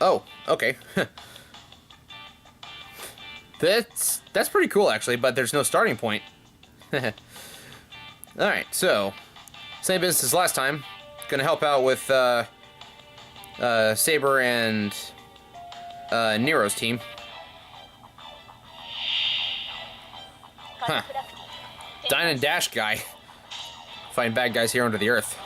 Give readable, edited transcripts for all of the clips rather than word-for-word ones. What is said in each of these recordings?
Oh, okay. That's pretty cool, actually, but there's no starting point. Alright, so, same business as last time. Gonna help out with Saber and Nero's team. Huh. Dine and Dash guy. Find bad guys here under the earth.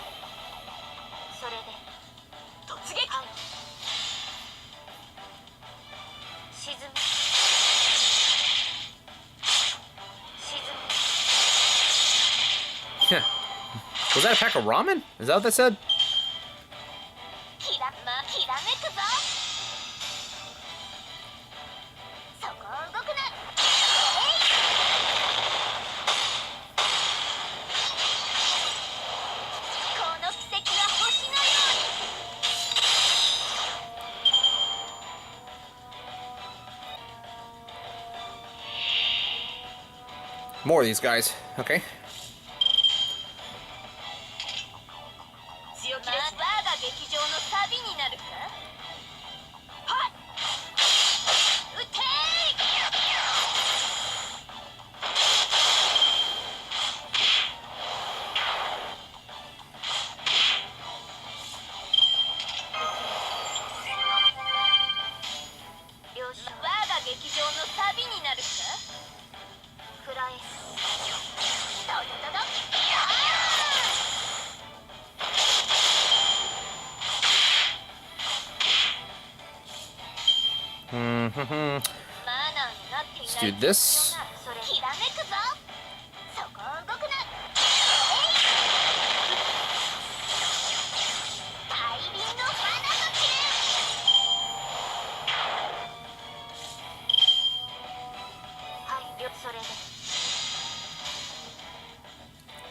Was that a pack of ramen? Is that what that said? More of these guys. Okay. Let's do this.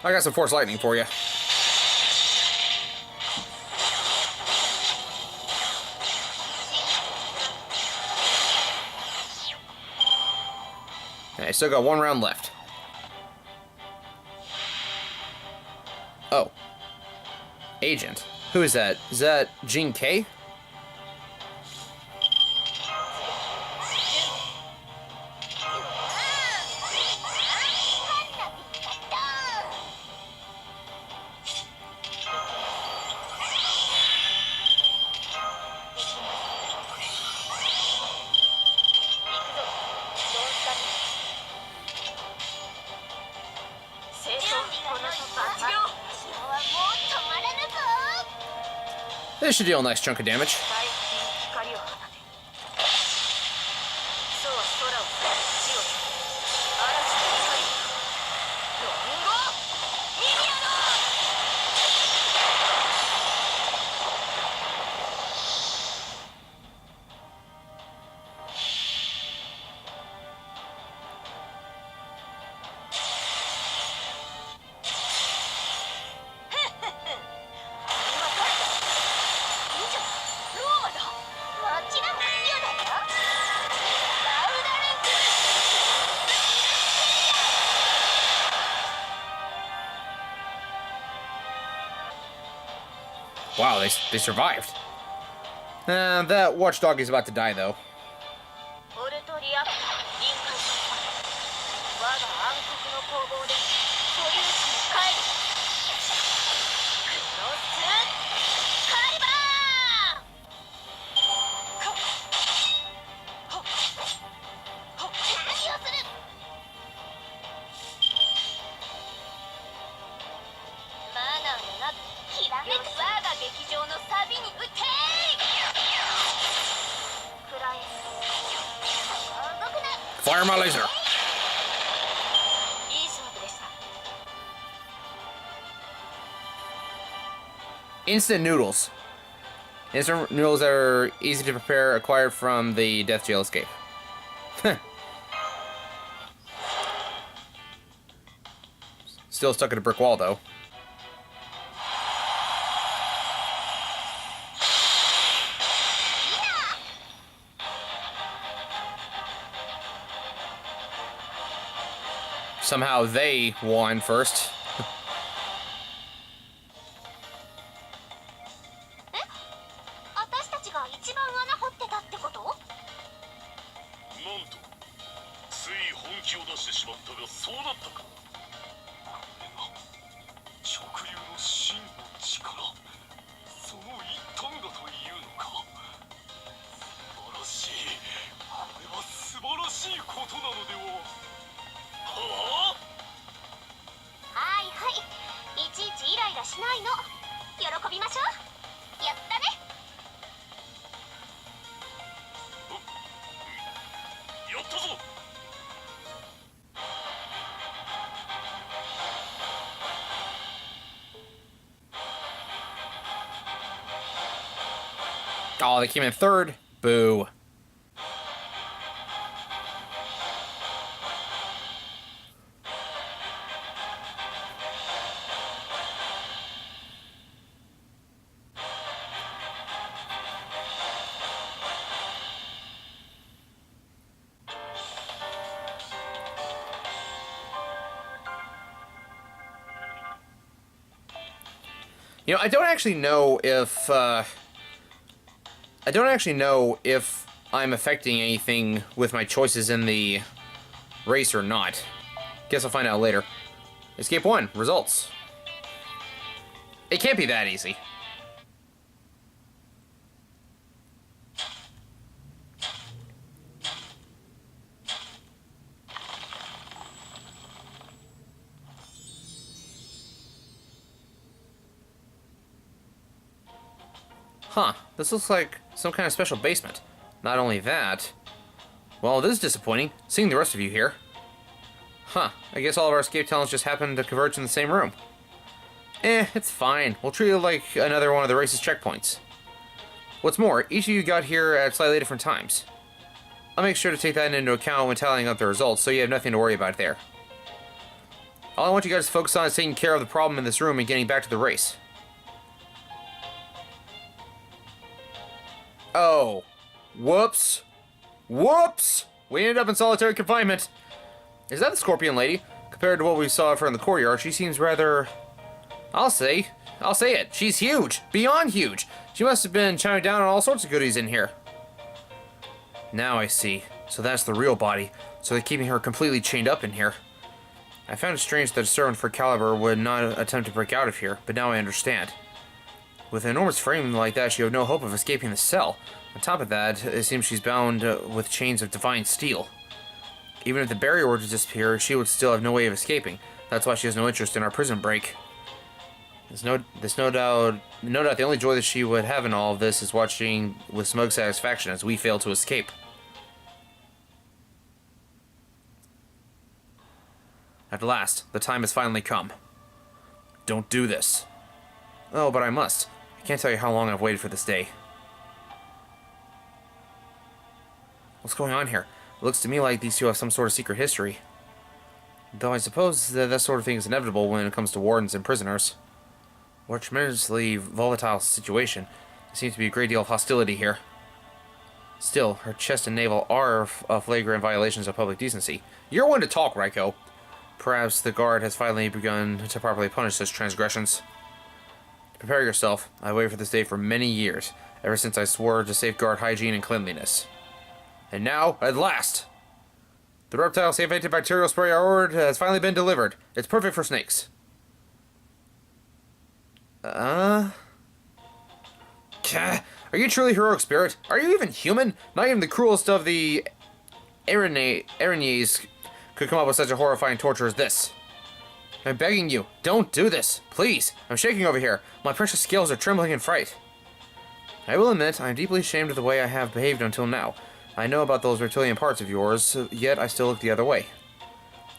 I got some Force Lightning for you. I still got one round left. Oh. Agent. Who is that? Is that Jean K? This should deal a nice chunk of damage. Wow, they survived. That watchdog is about to die, though. Fire my laser. Instant noodles. Instant noodles are easy to prepare, acquired from the Death Jail escape. Still stuck at a brick wall, though. Somehow they won first. 一番穴掘ってたってこと？なんとつい本気を出してしまったがそうなったか。これが直流の真の力、その一端だというのか。素晴らしい。これは素晴らしいことなのでは。はあ。はいはい、いちいちイライラしないの。喜びましょう。やったね。やったぞ。Oh, they came in third. Boo. You know, I don't actually know if I'm affecting anything with my choices in the race or not. Guess I'll find out later. Escape 1. Results. It can't be that easy. Huh, this looks like some kind of special basement. Not only that... Well, this is disappointing, seeing the rest of you here. Huh, I guess all of our escape talents just happened to converge in the same room. It's fine. We'll treat it like another one of the race's checkpoints. What's more, each of you got here at slightly different times. I'll make sure to take that into account when tallying up the results, so you have nothing to worry about there. All I want you guys to focus on is taking care of the problem in this room and getting back to the race. Oh. Whoops. Whoops! We ended up in solitary confinement. Is that the Scorpion Lady? Compared to what we saw of her in the courtyard, she seems rather... I'll say it. She's huge. Beyond huge. She must have been chowing down on all sorts of goodies in here. Now I see. So that's the real body. So they're keeping her completely chained up in here. I found it strange that a servant for Caliber would not attempt to break out of here, but now I understand. With an enormous frame like that, she had no hope of escaping the cell. On top of that, it seems she's bound with chains of divine steel. Even if the barrier were to disappear, she would still have no way of escaping. That's why she has no interest in our prison break. There's no doubt the only joy that she would have in all of this is watching with smug satisfaction as we fail to escape. At last, the time has finally come. Don't do this. Oh, but I must. I can't tell you how long I've waited for this day. What's going on here? It looks to me like these two have some sort of secret history. Though I suppose that sort of thing is inevitable when it comes to wardens and prisoners. What a tremendously volatile situation. There seems to be a great deal of hostility here. Still, her chest and navel are flagrant violations of public decency. You're one to talk, Raiko. Perhaps the guard has finally begun to properly punish such transgressions. Prepare yourself. I've waited for this day for many years, ever since I swore to safeguard hygiene and cleanliness. And now, at last! The reptile safe antibacterial spray I ordered has finally been delivered. It's perfect for snakes. Are you truly heroic spirit? Are you even human? Not even the cruelest of the Arañes could come up with such a horrifying torture as this. I'm begging you, don't do this. Please, I'm shaking over here. My precious scales are trembling in fright. I will admit, I'm deeply ashamed of the way I have behaved until now. I know about those reptilian parts of yours, yet I still look the other way.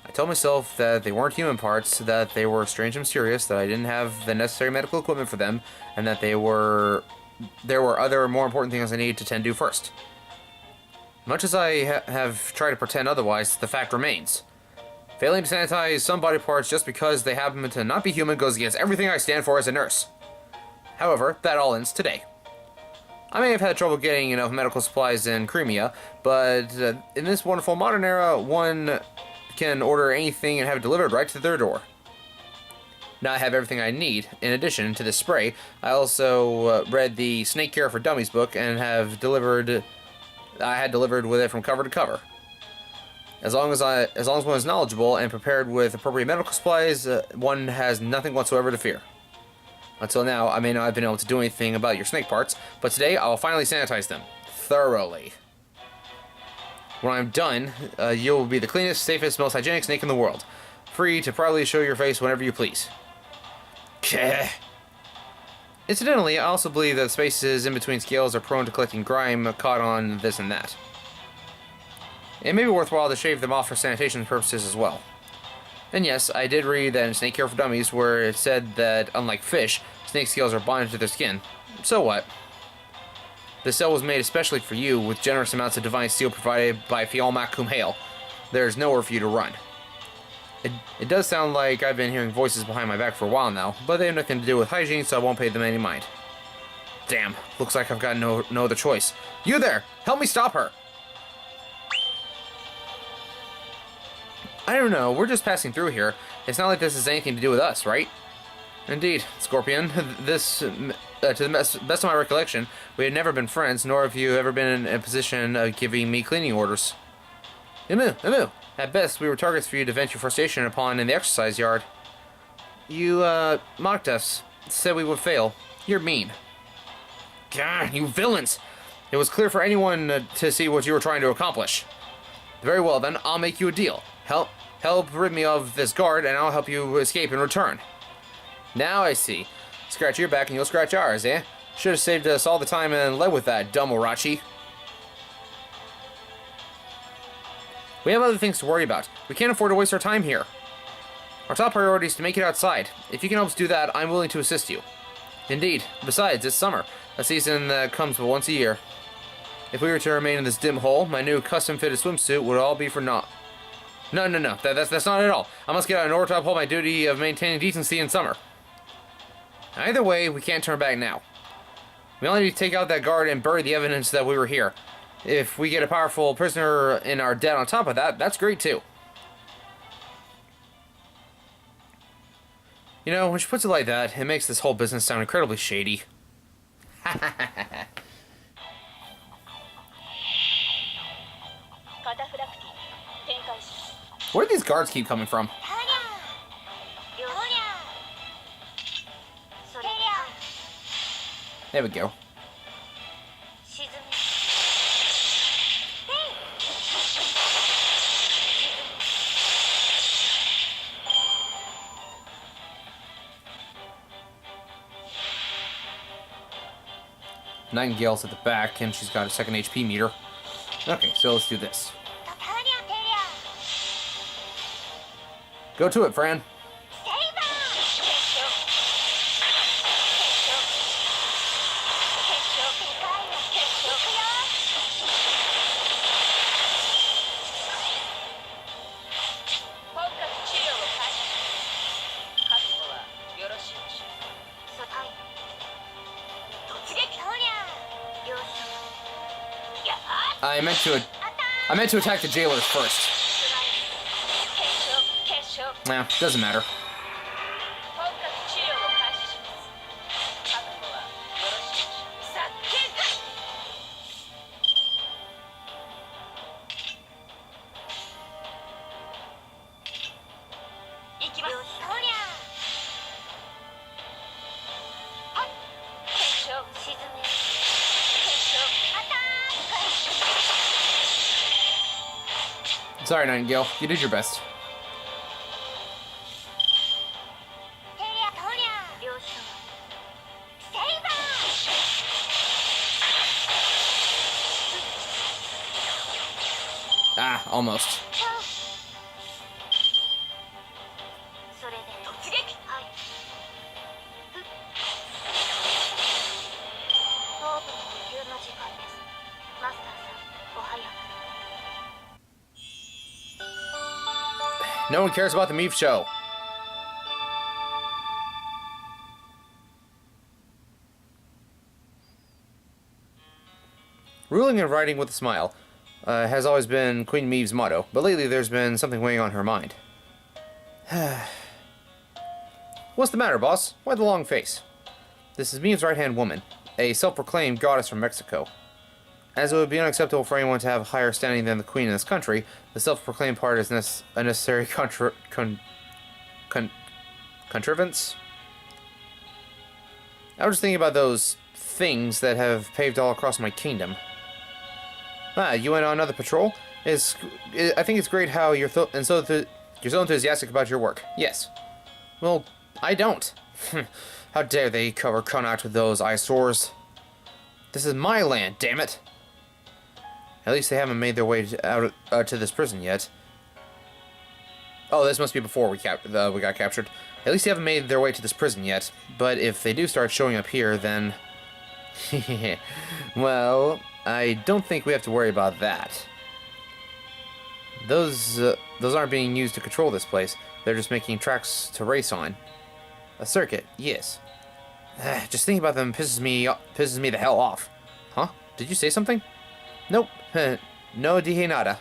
I told myself that they weren't human parts, that they were strange and mysterious, that I didn't have the necessary medical equipment for them, and that there were other more important things I needed to tend to first. Much as I have tried to pretend otherwise, the fact remains. Failing to sanitize some body parts just because they happen to not be human goes against everything I stand for as a nurse. However, that all ends today. I may have had trouble getting enough medical supplies in Crimea, but in this wonderful modern era, one can order anything and have it delivered right to their door. Now I have everything I need. In addition to this spray, I also read the Snake Cure for Dummies book and have delivered. I had delivered with it from cover to cover. As long as one is knowledgeable and prepared with appropriate medical supplies, one has nothing whatsoever to fear. Until now, I may not have been able to do anything about your snake parts, but today I will finally sanitize them thoroughly. When I'm done, you will be the cleanest, safest, most hygienic snake in the world, free to proudly show your face whenever you please. Incidentally, I also believe that spaces in between scales are prone to collecting grime caught on this and that. It may be worthwhile to shave them off for sanitation purposes as well. And yes, I did read that in Snake Cure for Dummies where it said that, unlike fish, snake scales are bonded to their skin. So what? This cell was made especially for you, with generous amounts of divine steel provided by Fialmak Cum Hail. There's nowhere for you to run. It does sound like I've been hearing voices behind my back for a while now, but they have nothing to do with hygiene, so I won't pay them any mind. Damn, looks like I've got no other choice. You there! Help me stop her! I don't know, we're just passing through here. It's not like this has anything to do with us, right? Indeed, Scorpion. This, to the best of my recollection, we have never been friends, nor have you ever been in a position of giving me cleaning orders. Emu! At best, we were targets for you to vent your frustration upon in the exercise yard. You, mocked us, said we would fail. You're mean. Gah, you villains! It was clear for anyone to see what you were trying to accomplish. Very well then, I'll make you a deal. Help rid me of this guard, and I'll help you escape in return. Now I see. Scratch your back and you'll scratch ours, eh? Should have saved us all the time and led with that, dumb Orochi. We have other things to worry about. We can't afford to waste our time here. Our top priority is to make it outside. If you can help us do that, I'm willing to assist you. Indeed. Besides, it's summer, a season that comes but once a year. If we were to remain in this dim hole, my new custom-fitted swimsuit would all be for naught. No. That's not at all. I must get out in order to uphold my duty of maintaining decency in summer. Either way, we can't turn back now. We only need to take out that guard and bury the evidence that we were here. If we get a powerful prisoner in our debt on top of that, that's great too. You know, when she puts it like that, it makes this whole business sound incredibly shady. Where do these guards keep coming from? There we go. Nightingale's at the back, and she's got a second HP meter. Okay, so let's do this. Go to it, Fran. I meant to attack the jailers first. Nah, doesn't matter. Sorry, Nightingale. You did your best. Ah, almost. No one cares about the Meave show. Ruling and writing with a smile has always been Queen Meave's motto, but lately there's been something weighing on her mind. What's the matter, boss? Why the long face? This is Mia's right-hand woman, a self-proclaimed goddess from Mexico. As it would be unacceptable for anyone to have a higher standing than the queen in this country, the self-proclaimed part is a necessary contrivance. I was just thinking about those things that have paved all across my kingdom. Ah, you went on another patrol? I think it's great how you're so enthusiastic about your work. Yes. Well, I don't. How dare they cover contact with those eyesores? This is my land, damn it! At least they haven't made their way out to this prison yet. Oh, this must be before we got captured. At least they haven't made their way to this prison yet. But if they do start showing up here, then... well, I don't think we have to worry about that. Those aren't being used to control this place. They're just making tracks to race on. A circuit, yes. Just thinking about them pisses me the hell off. Huh? Did you say something? Nope. No dije nada.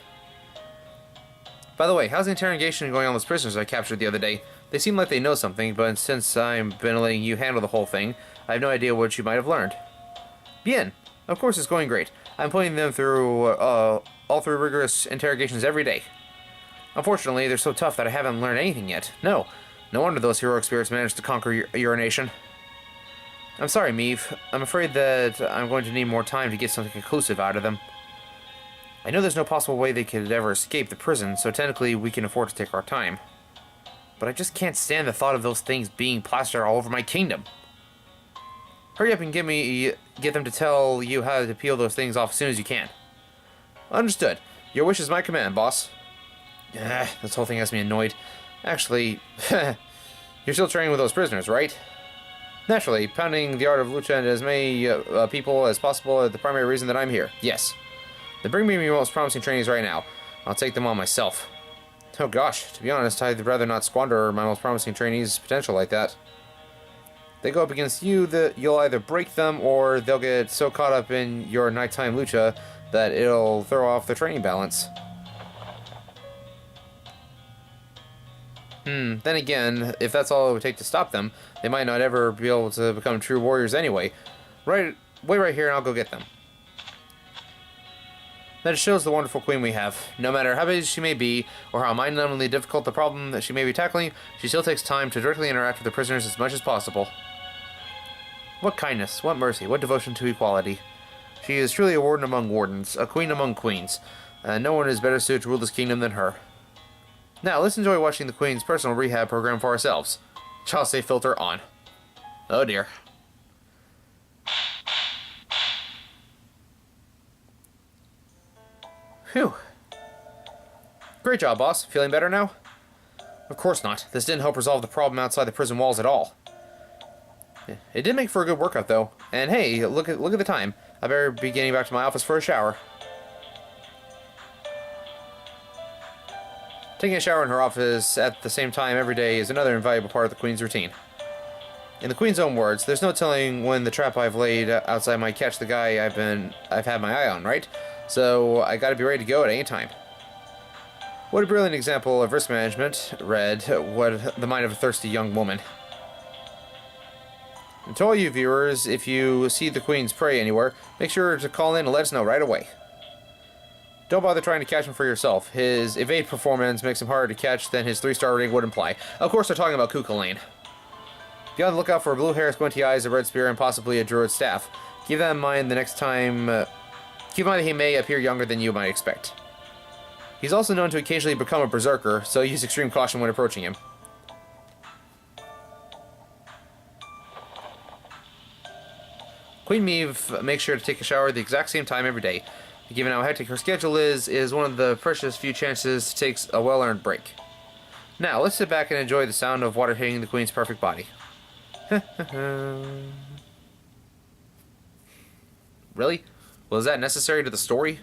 By the way, how's the interrogation going on with those prisoners I captured the other day? They seem like they know something, but since I've been letting you handle the whole thing, I have no idea what you might have learned. Bien. Of course it's going great. I'm putting them through all through rigorous interrogations every day. Unfortunately, they're so tough that I haven't learned anything yet. No wonder those heroic spirits managed to conquer your nation. I'm sorry, Meave. I'm afraid that I'm going to need more time to get something conclusive out of them. I know there's no possible way they could ever escape the prison, so technically we can afford to take our time. But I just can't stand the thought of those things being plastered all over my kingdom. Hurry up and get them to tell you how to peel those things off as soon as you can. Understood. Your wish is my command, boss. This whole thing has me annoyed. Actually, you're still training with those prisoners, right? Naturally, pounding the art of lucha into as many people as possible is the primary reason that I'm here. Yes. They bring me your most promising trainees right now. I'll take them on myself. Oh gosh, to be honest, I'd rather not squander my most promising trainees' potential like that. They go up against you, you'll either break them or they'll get so caught up in your nighttime lucha that it'll throw off their training balance. Then again, if that's all it would take to stop them, they might not ever be able to become true warriors anyway. Wait right here and I'll go get them. That shows the wonderful queen we have. No matter how busy she may be, or how mind-numbingly difficult the problem that she may be tackling, she still takes time to directly interact with the prisoners as much as possible. What kindness, what mercy, what devotion to equality. She is truly a warden among wardens, a queen among queens. No one is better suited to rule this kingdom than her. Now, let's enjoy watching the queen's personal rehab program for ourselves. Child safe filter on. Oh dear. Phew. Great job, boss. Feeling better now? Of course not. This didn't help resolve the problem outside the prison walls at all. It did make for a good workout, though. And hey, look at the time. I better be getting back to my office for a shower. Taking a shower in her office at the same time every day is another invaluable part of the Queen's routine. In the Queen's own words, there's no telling when the trap I've laid outside might catch the guy I've had my eye on, right? So I gotta be ready to go at any time. What a brilliant example of risk management, read what the mind of a thirsty young woman. And to all you viewers, if you see the Queen's prey anywhere, make sure to call in and let us know right away. Don't bother trying to catch him for yourself. His evade performance makes him harder to catch than his 3-star rating would imply. Of course, they're talking about Kuka Lane. Be on the lookout for blue hair, squinty eyes, a red spear, and possibly a druid staff. Keep that in mind the next time. Keep in mind that he may appear younger than you might expect. He's also known to occasionally become a berserker, so use extreme caution when approaching him. Queen Meave makes sure to take a shower at the exact same time every day. Given how hectic her schedule is one of the precious few chances to take a well-earned break. Now, let's sit back and enjoy the sound of water hitting the Queen's perfect body. Really? Was that necessary to the story?